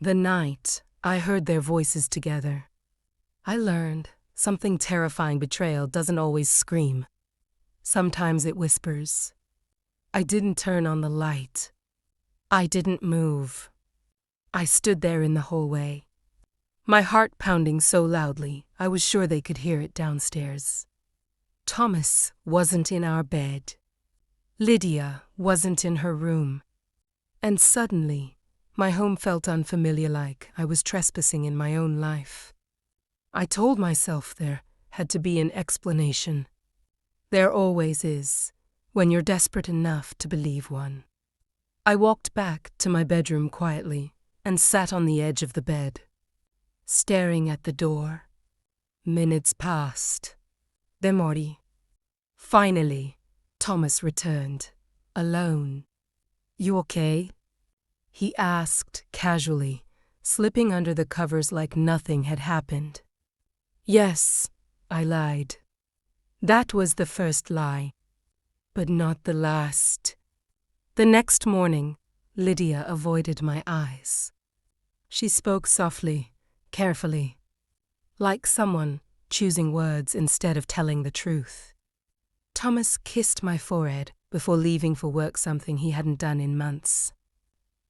The night I heard their voices together, I learned something terrifying. Betrayal doesn't always scream. Sometimes it whispers. I didn't turn on the light. I didn't move. I stood there in the hallway, my heart pounding so loudly I was sure they could hear it downstairs. Thomas wasn't in our bed. Lydia wasn't in her room. And suddenly, my home felt unfamiliar, like I was trespassing in my own life. I told myself there had to be an explanation. There always is, when you're desperate enough to believe one. I walked back to my bedroom quietly and sat on the edge of the bed, staring at the door. Minutes passed. Demori. Finally, Thomas returned, alone. You okay? He asked casually, slipping under the covers like nothing had happened. Yes, I lied. That was the first lie, but not the last. The next morning, Lydia avoided my eyes. She spoke softly, carefully, like someone choosing words instead of telling the truth. Thomas kissed my forehead before leaving for work, something he hadn't done in months.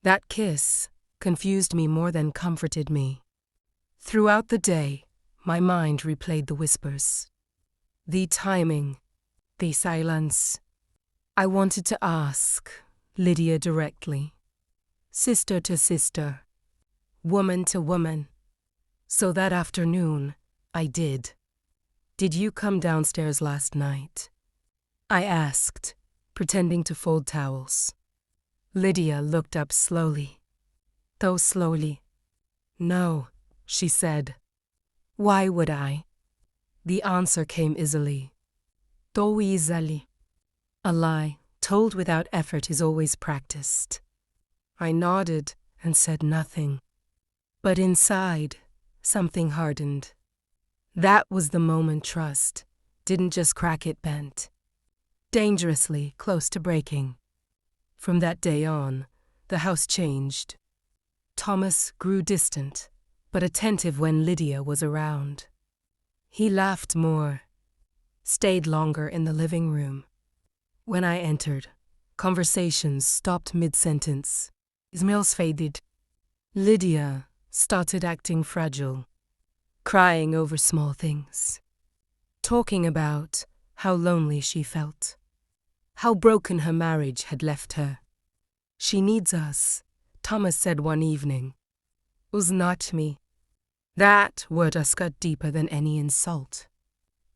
That kiss confused me more than comforted me. Throughout the day, my mind replayed the whispers, the timing, the silence. I wanted to ask Lydia directly, sister to sister, woman to woman. So that afternoon, I did. Did you come downstairs last night? I asked, pretending to fold towels. Lydia looked up slowly, though slowly. No, she said. Why would I? The answer came easily. Too easily. A lie told without effort is always practiced. I nodded and said nothing. But inside, something hardened. That was the moment trust didn't just crack, it bent. Dangerously close to breaking. From that day on, the house changed. Thomas grew distant, but attentive when Lydia was around. He laughed more, stayed longer in the living room. When I entered, conversations stopped mid-sentence. Smiles faded. Lydia started acting fragile, crying over small things, talking about how lonely she felt, how broken her marriage had left her. She needs us, Thomas said one evening. Was not me. That word us cut deeper than any insult.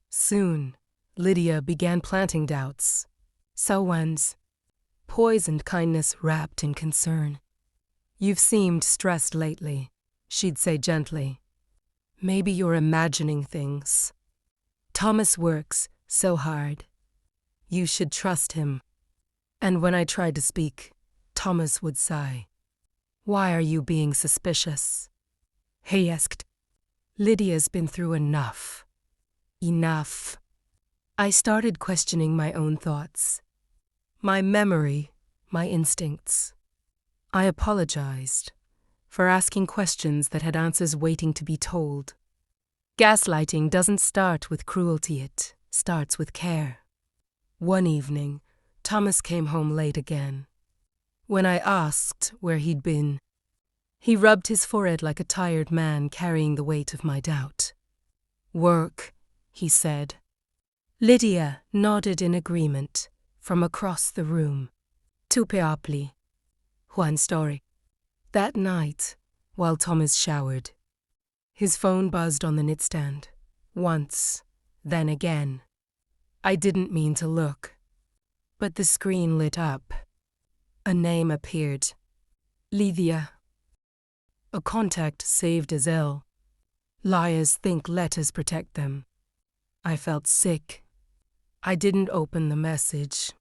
Soon, Lydia began planting doubts. Someone's poisoned kindness wrapped in concern. You've seemed stressed lately, she'd say gently. Maybe you're imagining things. Thomas works so hard. You should trust him. And when I tried to speak, Thomas would sigh. Why are you being suspicious? He asked. Lydia's been through enough. Enough. I started questioning my own thoughts, my memory, my instincts. I apologized for asking questions that had answers waiting to be told. Gaslighting doesn't start with cruelty, it starts with care. One evening, Thomas came home late again. When I asked where he'd been, he rubbed his forehead like a tired man carrying the weight of my doubt. Work, he said. Lydia nodded in agreement from across the room. Tupe apli. One story. That night, while Thomas showered, his phone buzzed on the nightstand. Once, then again. I didn't mean to look, but the screen lit up. A name appeared. Lydia. A contact saved as ill. Liars think letters protect them. I felt sick. I didn't open the message.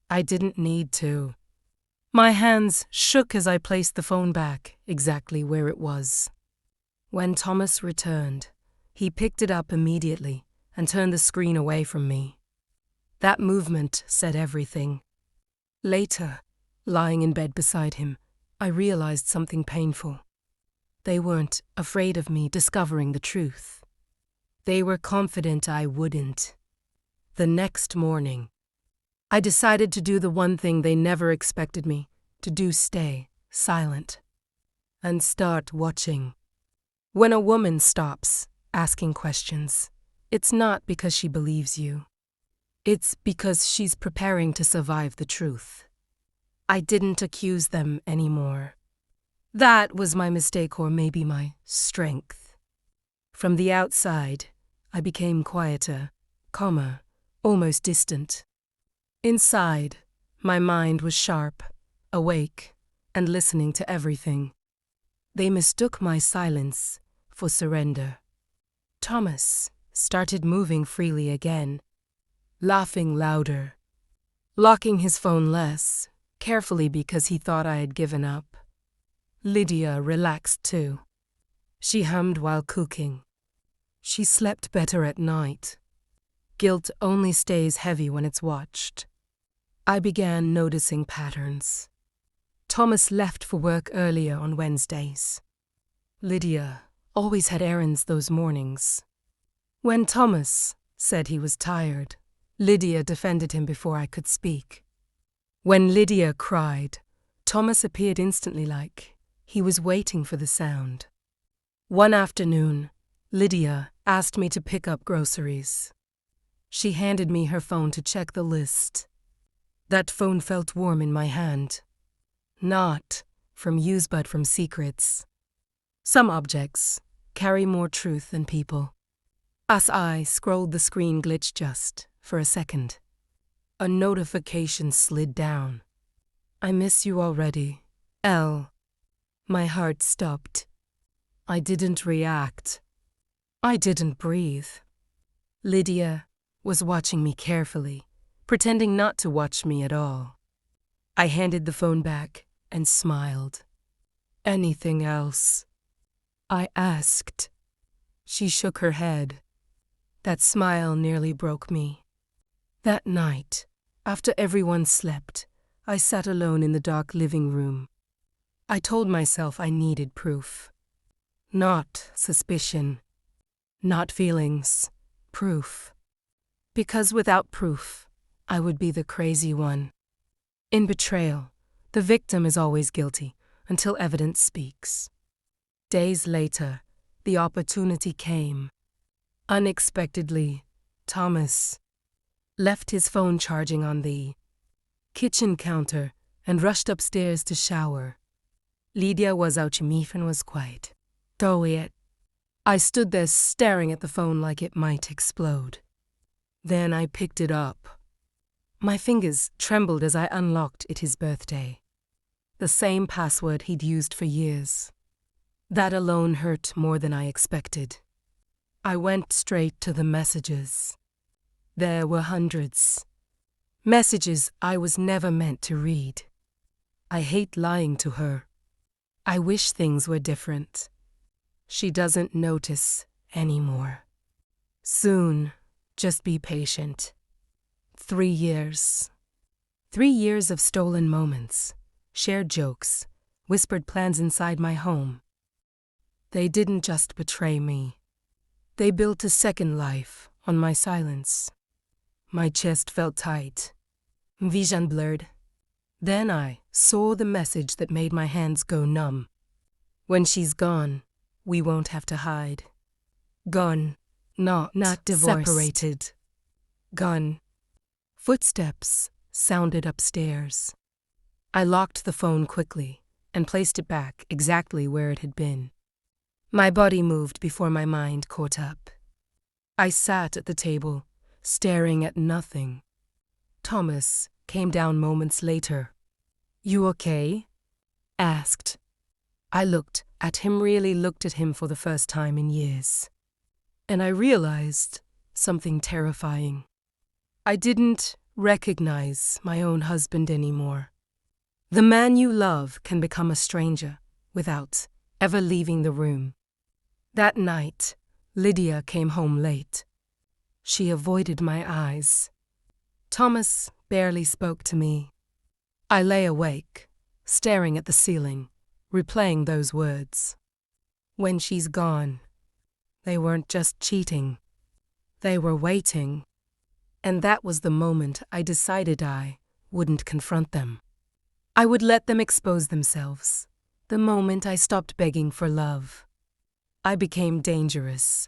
I didn't need to. My hands shook as I placed the phone back, exactly where it was. When Thomas returned, he picked it up immediately and turned the screen away from me. That movement said everything. Later, lying in bed beside him, I realized something painful. They weren't afraid of me discovering the truth. They were confident I wouldn't. The next morning, I decided to do the one thing they never expected me to do: stay silent and start watching. When a woman stops asking questions, it's not because she believes you. It's because she's preparing to survive the truth. I didn't accuse them anymore. That was my mistake, or maybe my strength. From the outside, I became quieter, calmer, almost distant. Inside, my mind was sharp, awake, and listening to everything. They mistook my silence for surrender. Thomas started moving freely again, laughing louder, locking his phone less carefully because he thought I had given up. Lydia relaxed too. She hummed while cooking. She slept better at night. Guilt only stays heavy when it's watched. I began noticing patterns. Thomas left for work earlier on Wednesdays. Lydia always had errands those mornings. When Thomas said he was tired, Lydia defended him before I could speak. When Lydia cried, Thomas appeared instantly, like he was waiting for the sound. One afternoon, Lydia asked me to pick up groceries. She handed me her phone to check the list. That phone felt warm in my hand. Not from use, but from secrets. Some objects carry more truth than people. As I scrolled, the screen glitched just for a second. A notification slid down. "I miss you already, L." My heart stopped. I didn't react. I didn't breathe. Lydia was watching me carefully, pretending not to watch me at all. I handed the phone back and smiled. "Anything else?" I asked. She shook her head. That smile nearly broke me. That night, after everyone slept, I sat alone in the dark living room. I told myself I needed proof. Not suspicion. Not feelings. Proof. Because without proof, I would be the crazy one. In betrayal, the victim is always guilty until evidence speaks. Days later, the opportunity came. Unexpectedly, Thomas left his phone charging on the kitchen counter and rushed upstairs to shower. Lydia was out, and was quiet. Throw it. I stood there staring at the phone like it might explode. Then I picked it up. My fingers trembled as I unlocked it. His birthday. The same password he'd used for years. That alone hurt more than I expected. I went straight to the messages. There were hundreds. Messages I was never meant to read. I hate lying to her. I wish things were different. She doesn't notice anymore. Soon, just be patient. 3 years. 3 years of stolen moments, shared jokes, whispered plans inside my home. They didn't just betray me. They built a second life on my silence. My chest felt tight, vision blurred. Then I saw the message that made my hands go numb. "When she's gone, we won't have to hide." Gone, not divorced. Separated. Gone. Footsteps sounded upstairs. I locked the phone quickly and placed it back exactly where it had been. My body moved before my mind caught up. I sat at the table, staring at nothing. Thomas came down moments later. "You okay?" asked. I looked at him, really looked at him for the first time in years. And I realized something terrifying. I didn't recognize my own husband anymore. The man you love can become a stranger without ever leaving the room. That night, Lydia came home late. She avoided my eyes. Thomas barely spoke to me. I lay awake, staring at the ceiling, replaying those words. When she's gone, they weren't just cheating. They were waiting. And that was the moment I decided I wouldn't confront them. I would let them expose themselves. The moment I stopped begging for love, I became dangerous.